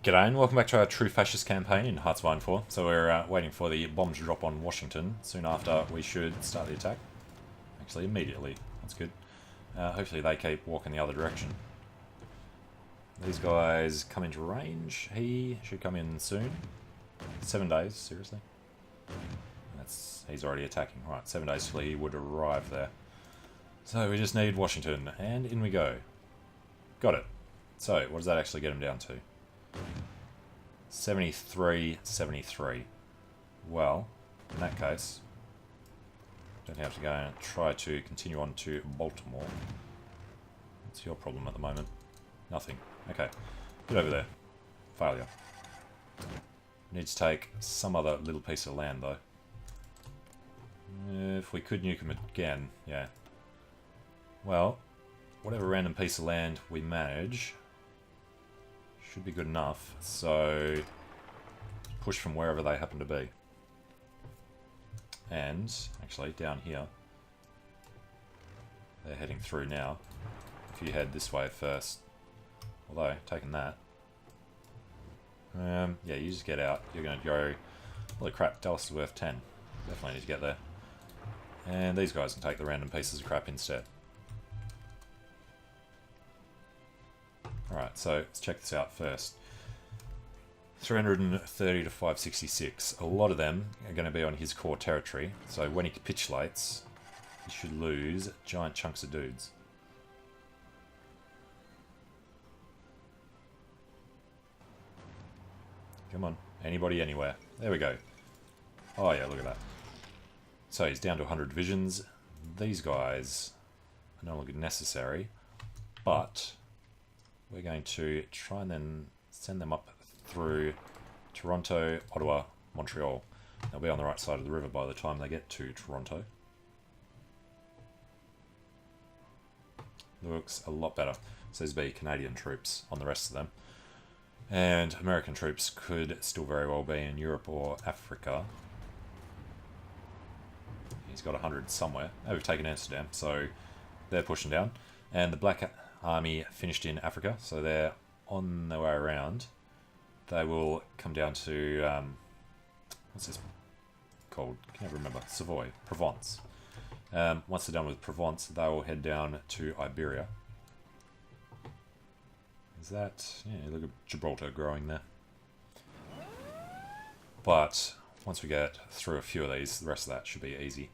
G'day and welcome back to our True Fascist campaign in Hearts of Iron 4. So we're waiting for the bomb to drop on Washington. Soon after we should start the attack. Actually immediately. That's good. Hopefully they keep walking the other direction. These guys come into range. He should come in soon. 7 days, seriously. He's already attacking. Right, 7 days till he would arrive there. So we just need Washington, and in we go. Got it. So, what does that actually get him down to? 73. Well, in that case, don't have to go and try to continue on to Baltimore. What's your problem at the moment? Nothing. Okay, get over there. Failure. Need to take some other little piece of land though. If we could nuke him again, yeah. Well, whatever random piece of land we manage should be good enough, so push from wherever they happen to be. And, actually, down here, they're heading through now. If you head this way first, although, taking that, yeah, you just get out. You're going to go, holy crap, Dallas is worth 10. Definitely need to get there. And these guys can take the random pieces of crap instead. Alright, so let's check this out first. 330 to 566. A lot of them are going to be on his core territory, so when he capitulates, he should lose giant chunks of dudes. Come on, anybody, anywhere. There we go. Oh yeah, look at that. So he's down to 100 divisions. These guys are no longer necessary, but we're going to try and then send them up through Toronto, Ottawa, Montreal. They'll be on the right side of the river by the time they get to Toronto. Looks a lot better. So there's be Canadian troops on the rest of them. And American troops could still very well be in Europe or Africa. He's got 100 somewhere. Oh, we've taken Amsterdam, so they're pushing down. And the Black Army finished in Africa, so they're on their way around. They will come down to, what's this called? Can't remember. Savoy. Provence. Once they're done with Provence, they will head down to Iberia. Is that... yeah, look at Gibraltar growing there. But once we get through a few of these, the rest of that should be easy.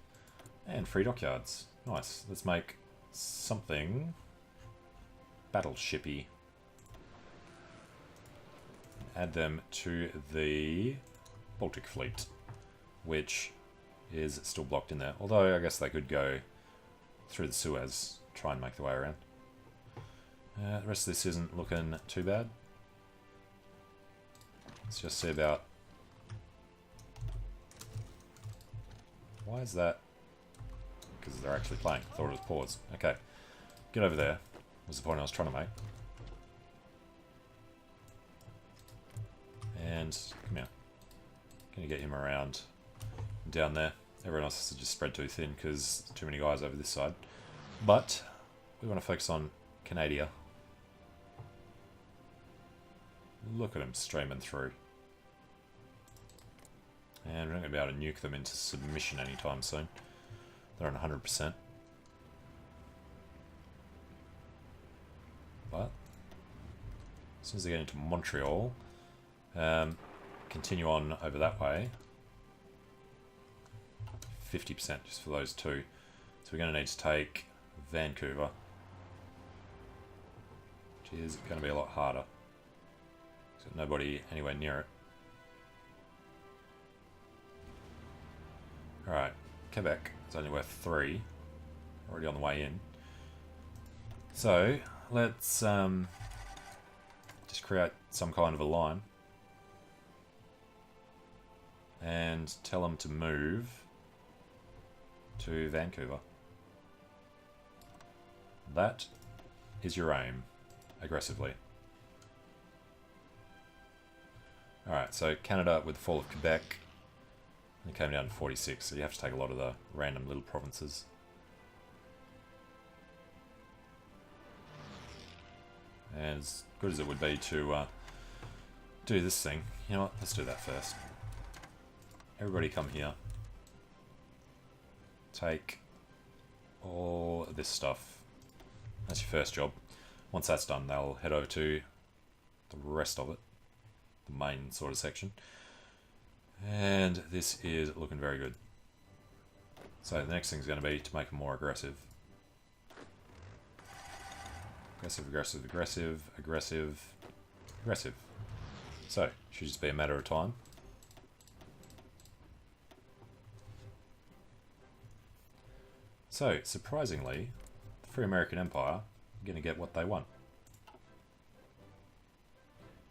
And free dockyards. Nice. Let's make something battleshipy. Add them to the Baltic Fleet, which is still blocked in there. Although I guess they could go through the Suez, try and make their way around. The rest of this isn't looking too bad. Let's just see about... why is that? Because they're actually playing. I thought it was pause. Okay. Get over there. Was the point I was trying to make. And come here. Gonna get him around down there. Everyone else has to just spread too thin because too many guys over this side. But we want to focus on Canada. Look at them streaming through. And we're not going to be able to nuke them into submission anytime soon. They're on 100%. But as soon as they get into Montreal, continue on over that way. 50% just for those two. So we're going to need to take Vancouver, which is going to be a lot harder. There's nobody anywhere near it. Alright, Quebec is only worth 3. Already on the way in. So, let's just create some kind of a line. And tell them to move to Vancouver. That is your aim, aggressively. Alright, so Canada with the fall of Quebec, it came down to 46, so you have to take a lot of the random little provinces. And as good as it would be to do this thing. You know what? Let's do that first. Everybody come here. Take all this stuff. That's your first job. Once that's done, they'll head over to the rest of it. The main sort of section. And this is looking very good. So the next thing is going to be to make them more aggressive. Aggressive, aggressive, aggressive, aggressive, aggressive. So, should just be a matter of time. So, surprisingly, the Free American Empire are going to get what they want.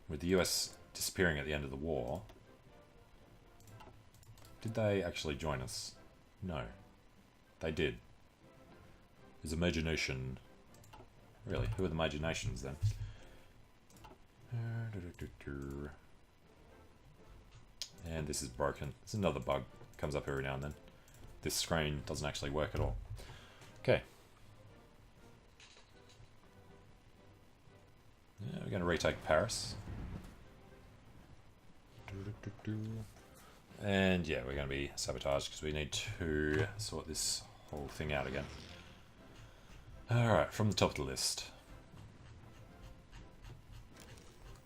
With the US disappearing at the end of the war, did they actually join us? No. They did. There's a major nation. Really, who are the major nations then? And this is broken. It's another bug. Comes up every now and then. This screen doesn't actually work at all. Okay. Yeah, we're going to retake Paris. And yeah, we're going to be sabotaged because we need to sort this whole thing out again. Alright, from the top of the list.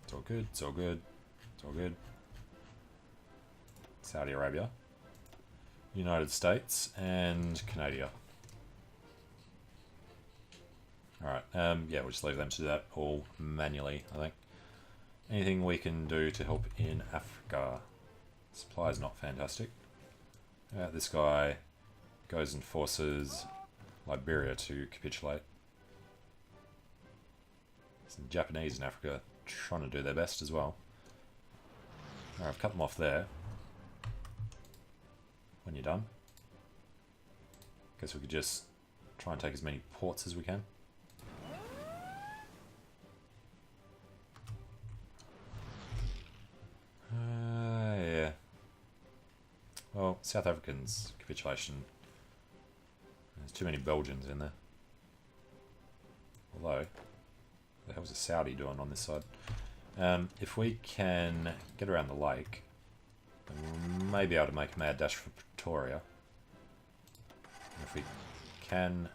It's all good, it's all good, it's all good. Saudi Arabia, United States, and Canada. Alright, yeah, we'll just leave them to do that all manually, I think. Anything we can do to help in Africa? Supply is not fantastic. This guy goes and forces Liberia to capitulate. Some Japanese in Africa trying to do their best as well. Alright, I've cut them off there. When you're done, guess we could just try and take as many ports as we can. Yeah. Well, South Africans capitulation. There's too many Belgians in there. Although, what the hell was a Saudi doing on this side? If we can get around the lake, then we may be able to make a mad dash for Pretoria. And if we can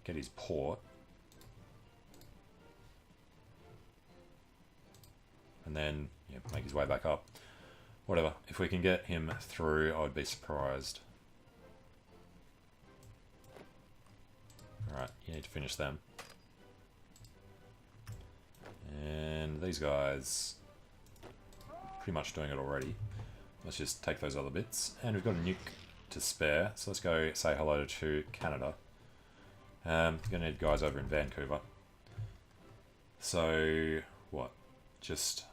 get his port, and then make his way back up. Whatever. If we can get him through, I would be surprised. Alright, you need to finish them. And these guys pretty much doing it already. Let's just take those other bits. And we've got a nuke to spare, so let's go say hello to Canada. We're going to need guys over in Vancouver. So, what? Just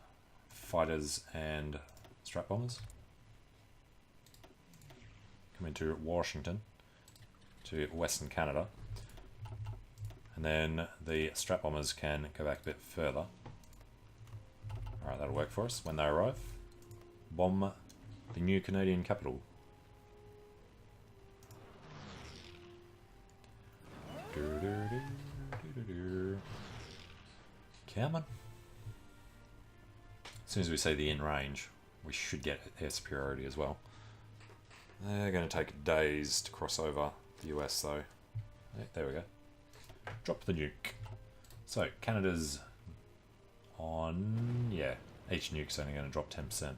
fighters and strap bombers. Come into Washington, to Western Canada. And then the strap bombers can go back a bit further. Alright, that'll work for us when they arrive. Bomb the new Canadian capital. Come on. As soon as we see the in range, we should get air superiority as well. They're going to take days to cross over the US though. There we go. Drop the nuke. So, Canada's on... yeah, each nuke's only going to drop 10%.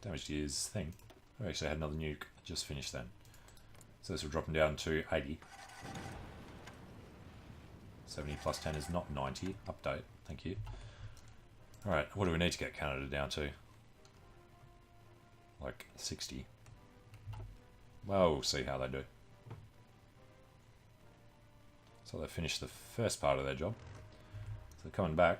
Damage to his thing. I actually had another nuke just finished then. So this will drop him down to 80. 70 plus 10 is not 90. Update. Thank you. Alright, what do we need to get Canada down to? Like 60. Well, we'll see how they do. So they finished the first part of their job. So they're coming back.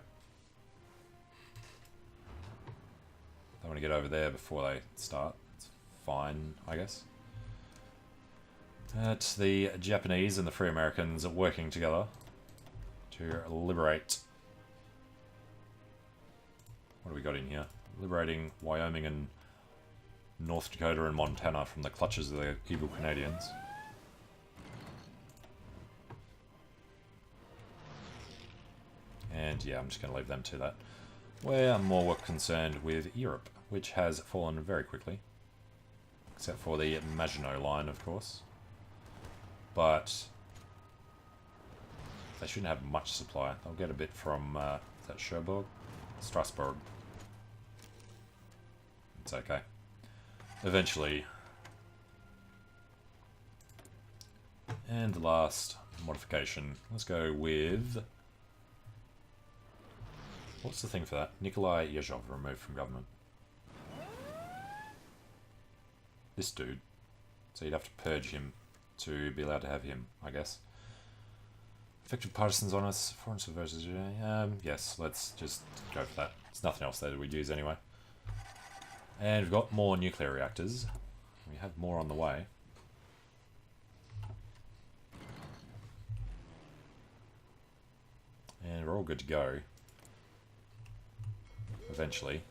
They want to get over there before they start. It's fine, I guess. It's the Japanese and the Free Americans are working together to liberate... what do we got in here? Liberating Wyoming and North Dakota and Montana from the clutches of the evil Canadians. And yeah, I'm just going to leave them to that. We're more concerned with Europe, which has fallen very quickly. Except for the Maginot Line, of course. But they shouldn't have much supply. They'll get a bit from, is that Cherbourg? Strasbourg. It's okay. Eventually. And the last modification. Let's go with... What's the thing for that? Nikolai Yezhov removed from government. This dude. So you'd have to purge him to be allowed to have him, I guess. Effective partisans on us. Foreign subversives. Yes, let's just go for that. There's nothing else that we'd use anyway. And we've got more nuclear reactors. We have more on the way. And we're all good to go. Eventually.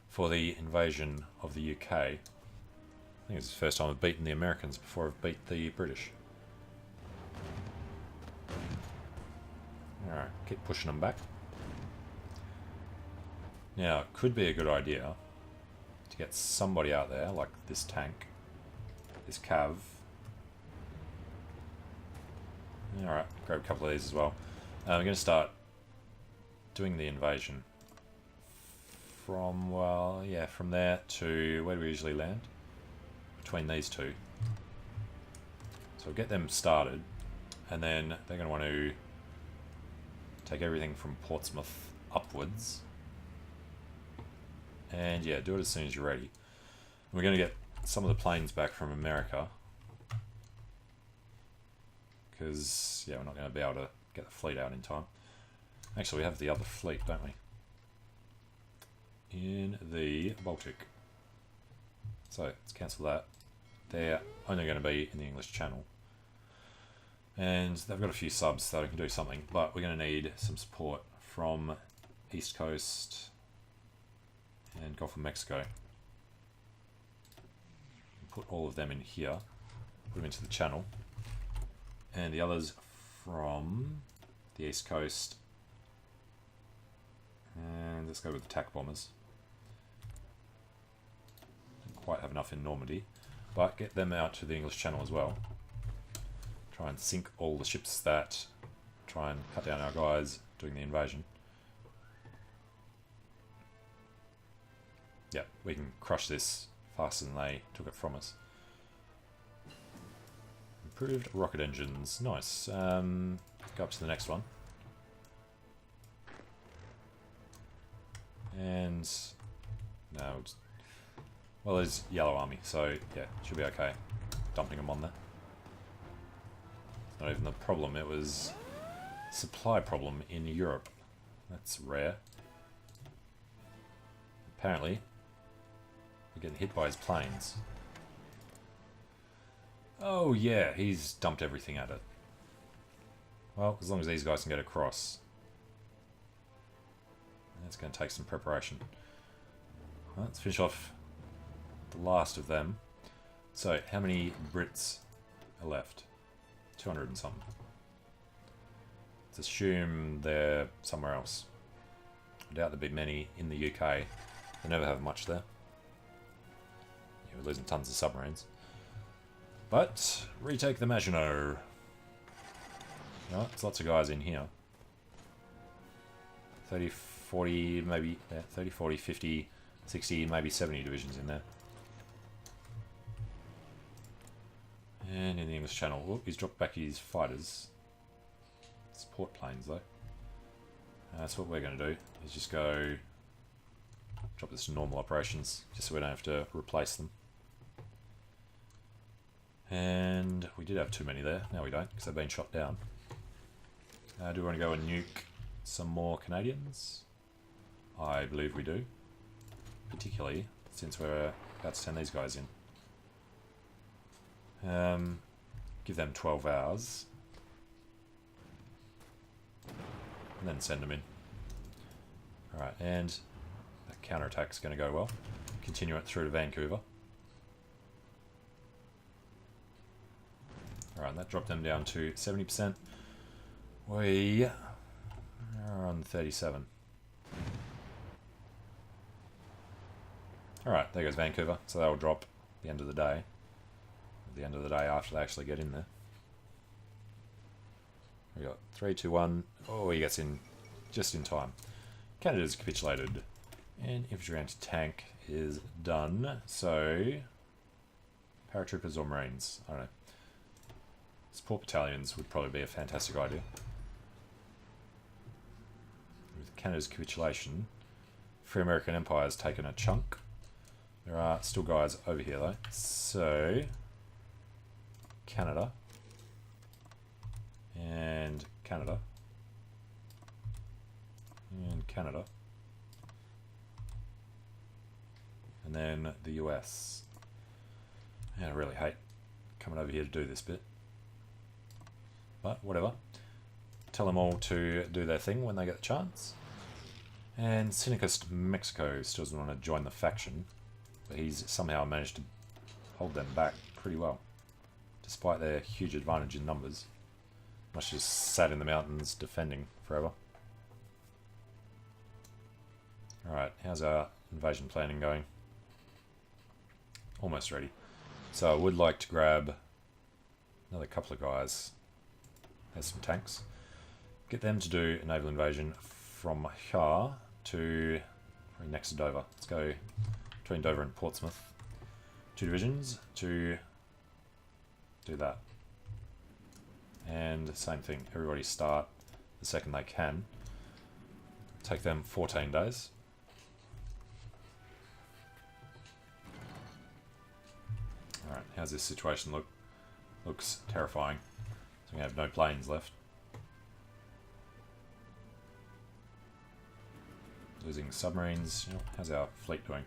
For the invasion of the UK. I think it's the first time I've beaten the Americans before I've beat the British. Alright, keep pushing them back. Now, it could be a good idea to get somebody out there, like this tank, this cav. Alright, grab a couple of these as well. We're going to start doing the invasion from, well, yeah, from there to where do we usually land? Between these two. So we'll get them started, and then they're going to want to take everything from Portsmouth upwards. And yeah, do it as soon as you're ready. We're going to get some of the planes back from America. Because, yeah, we're not going to be able to get the fleet out in time. Actually, we have the other fleet, don't we? In the Baltic. So, let's cancel that. They're only going to be in the English Channel. And they've got a few subs so they can do something. But we're going to need some support from East Coast and Gulf of Mexico. Put all of them in here. Put them into the channel. And the others from the East Coast. And let's go with the attack bombers. Didn't quite have enough in Normandy. But get them out to the English Channel as well. Try and sink all the ships that try and cut down our guys doing the invasion. Yeah, we can crush this faster than they took it from us. Improved rocket engines. Nice. Go up to the next one. And... no, well, there's Yellow Army, so yeah, should be okay. Dumping them on there. Not even the problem, it was supply problem in Europe. That's rare. Apparently, we're getting hit by his planes. Oh yeah, he's dumped everything at it. Well, as long as these guys can get across. It's going to take some preparation. Well, let's finish off the last of them. So, how many Brits are left? 200 and something. Let's assume they're somewhere else. I doubt there'd be many in the UK. They never have much there. Yeah, we're losing tons of submarines. But, retake the Maginot. You know, there's lots of guys in here. 30, 40, maybe 30, 40, 50, 60, maybe 70 divisions in there. And in the English Channel, oh, he's dropped back his fighters. Support planes though. That's what we're going to do, is just go drop this to normal operations, just so we don't have to replace them. And we did have too many there, now we don't, because they've been shot down. Do we want to go and nuke some more Canadians? I believe we do. Particularly since we're about to send these guys in. Give them 12 hours. And then send them in. Alright, and that counterattack's going to go well. Continue it through to Vancouver. Alright, that dropped them down to 70%. We We're on 37. Alright, there goes Vancouver. So that'll drop at the end of the day. At the end of the day after they actually get in there. We got 3, 2, 1. Oh, he gets in just in time. Canada's capitulated. And infantry anti-tank is done. So, paratroopers or marines? I don't know. Support battalions would probably be a fantastic idea. With Canada's capitulation, Free American Empire has taken a chunk. There are still guys over here though. So, Canada. And Canada. And Canada. And then the US. Yeah, I really hate coming over here to do this bit. But whatever. Tell them all to do their thing when they get the chance. And Syndicist Mexico still doesn't want to join the faction. But he's somehow managed to hold them back pretty well. Despite their huge advantage in numbers. Must just sat in the mountains defending forever. Alright, how's our invasion planning going? Almost ready. So I would like to grab another couple of guys. There's some tanks. Get them to do a naval invasion from here to next to Dover. Let's go between Dover and Portsmouth. 2 divisions to do that. And same thing, everybody start the second they can. Take them 14 days. Alright, how's this situation look? Looks terrifying. So we have no planes left. Losing submarines. How's our fleet doing?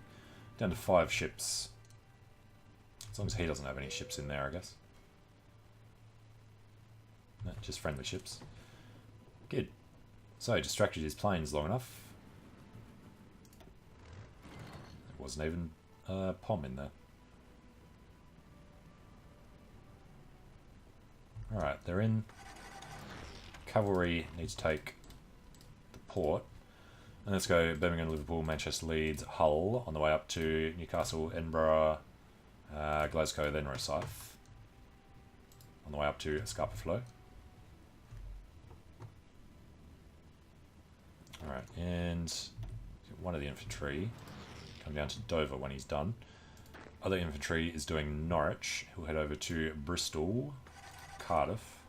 Down to 5 ships. As long as he doesn't have any ships in there, I guess. No, just friendly ships. Good. So, distracted his planes long enough. There wasn't even a POM in there. Alright, they're in. Cavalry need to take the port. And let's go Birmingham, Liverpool, Manchester, Leeds, Hull, on the way up to Newcastle, Edinburgh, Glasgow, then Rosyth. On the way up to Scarpaflow. Alright, and one of the infantry come down to Dover when he's done. Other infantry is doing Norwich. He'll head over to Bristol, Cardiff,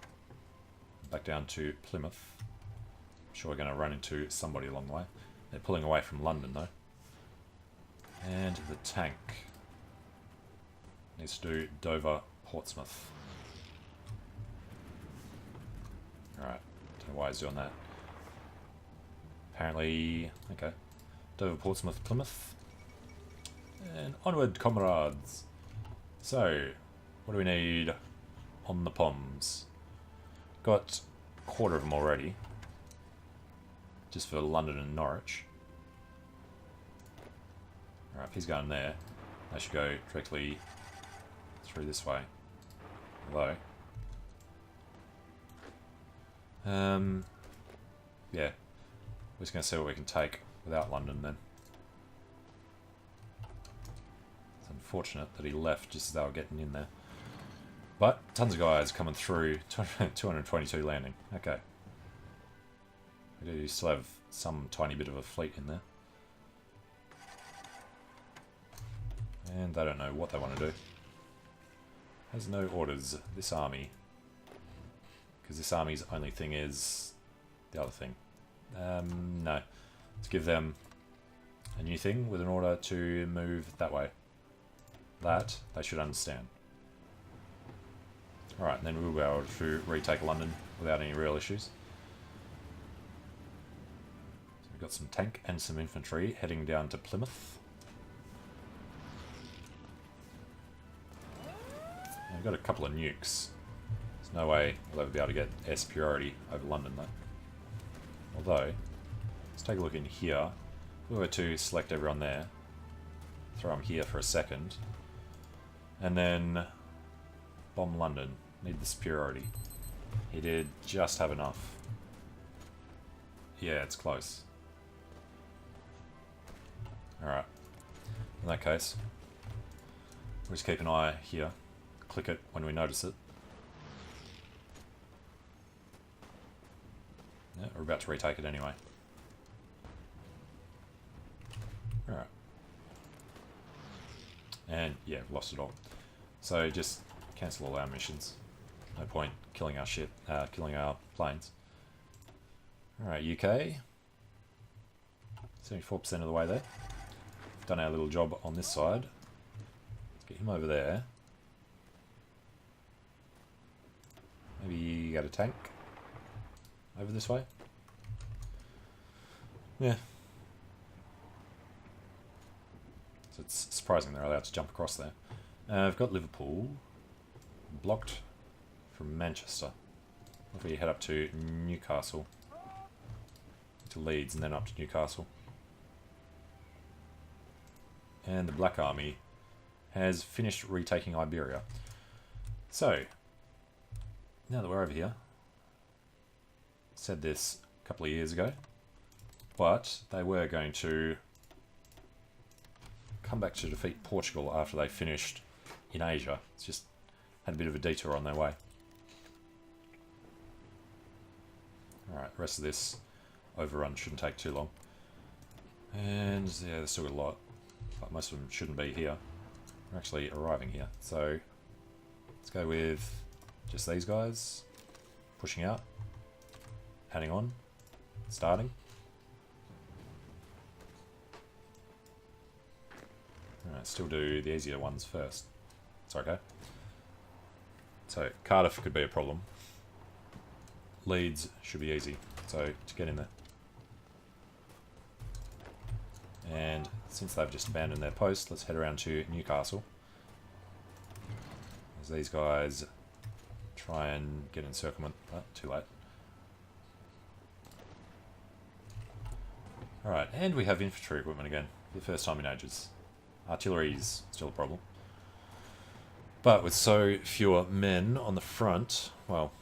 back down to Plymouth. I'm sure we're going to run into somebody along the way. They're pulling away from London though. And the tank needs to do Dover, Portsmouth. Alright, don't know why he's doing that. Apparently, okay. Dover, Portsmouth, Plymouth. And onward, comrades. So, what do we need on the POMs? Got a quarter of them already. Just for London and Norwich. Alright, if he's going there, they should go directly through this way. Although, yeah, we're just going to see what we can take without London then. It's unfortunate that he left just as they were getting in there. But, tons of guys coming through, 222 landing. Okay. We do still have some tiny bit of a fleet in there. And they don't know what they want to do. Has no orders, this army. Because this army's only thing is the other thing. No. Let's give them a new thing with an order to move that way. That they should understand. Alright, and then we'll be able to retake London without any real issues. So we've got some tank and some infantry heading down to Plymouth. And we've got a couple of nukes. There's no way we'll ever be able to get air superiority over London though. Although, let's take a look in here. If we were to select everyone there, throw them here for a second, and then bomb London. Need the superiority. He did just have enough. Yeah, it's close. Alright. In that case, we'll just keep an eye here. Click it when we notice it. Yeah, we're about to retake it anyway. Alright. And yeah, lost it all. So just cancel all our missions. No point killing our ship, killing our planes. Alright, UK. 74% of the way there. We've done our little job on this side. Let's get him over there. Maybe get a tank over this way. Yeah. So it's surprising they're allowed to jump across there. I've got Liverpool blocked from Manchester. If we head up to Newcastle, to Leeds, and then up to Newcastle. And the Black Army has finished retaking Iberia. So, now that we're over here, said this a couple of years ago, but they were going to come back to defeat Portugal after they finished in Asia. It's just had a bit of a detour on their way. Alright, the rest of this overrun shouldn't take too long. And yeah, there's still got a lot, but most of them shouldn't be here. We're actually arriving here. So let's go with just these guys. Pushing out. Adding on. Starting. Alright, still do the easier ones first. It's okay. So Cardiff could be a problem. Leeds should be easy, so to get in there. And since they've just abandoned their post, let's head around to Newcastle. As these guys try and get encirclement. Oh, too late. Alright, and we have infantry equipment again, for the first time in ages. Artillery's still a problem. But with so fewer men on the front, well,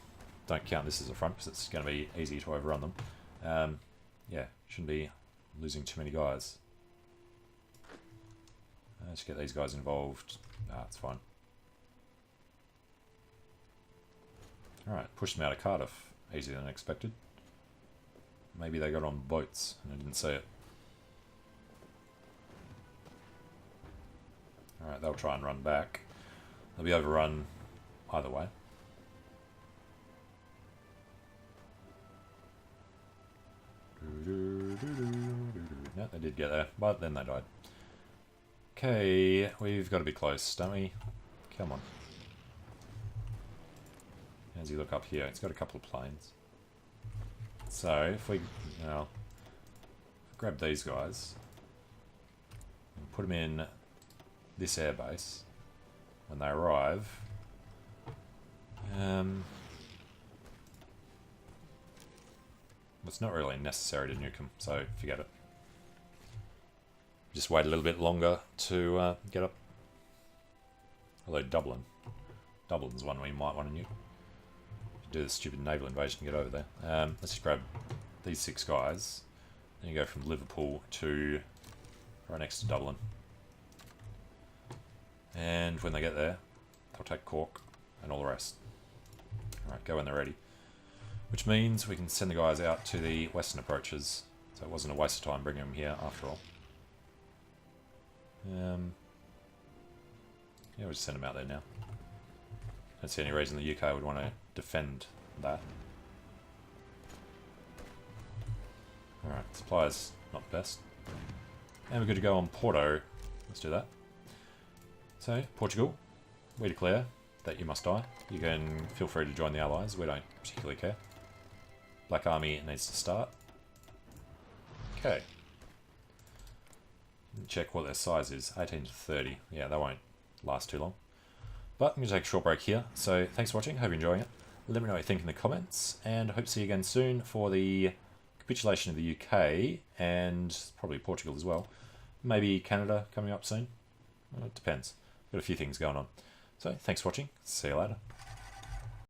don't count this as a front because it's going to be easy to overrun them. Yeah, shouldn't be losing too many guys. Let's get these guys involved. It's fine. Alright, push them out of Cardiff. Easier than expected. Maybe they got on boats and I didn't see it. Alright, they'll try and run back. They'll be overrun either way. No, they did get there, but then they died. Okay, we've got to be close, don't we? Come on. As you look up here, it's got a couple of planes. So, if we, grab these guys and put them in this airbase when they arrive, it's not really necessary to nuke them, so forget it. Just wait a little bit longer to get up. Although Dublin's one we might want to nuke. Do the stupid naval invasion and get over there. Let's just grab these 6 guys. Then you go from Liverpool to right next to Dublin. And when they get there, they'll take Cork and all the rest. Alright, go when they're ready. Which means we can send the guys out to the western approaches. So it wasn't a waste of time bringing them here after all. Yeah, we'll just send them out there now. Don't see any reason the UK would want to defend that. Alright, supplies not the best. And we're good to go on Porto. Let's do that. So, Portugal, we declare that you must die. You can feel free to join the Allies, we don't particularly care. Black Army needs to start. Okay. Check what their size is, 18 to 30. Yeah, that won't last too long. But I'm going to take a short break here. So thanks for watching, hope you're enjoying it. Let me know what you think in the comments, and I hope to see you again soon for the capitulation of the UK, and probably Portugal as well. Maybe Canada coming up soon. Well, it depends. Got a few things going on. So thanks for watching, see you later.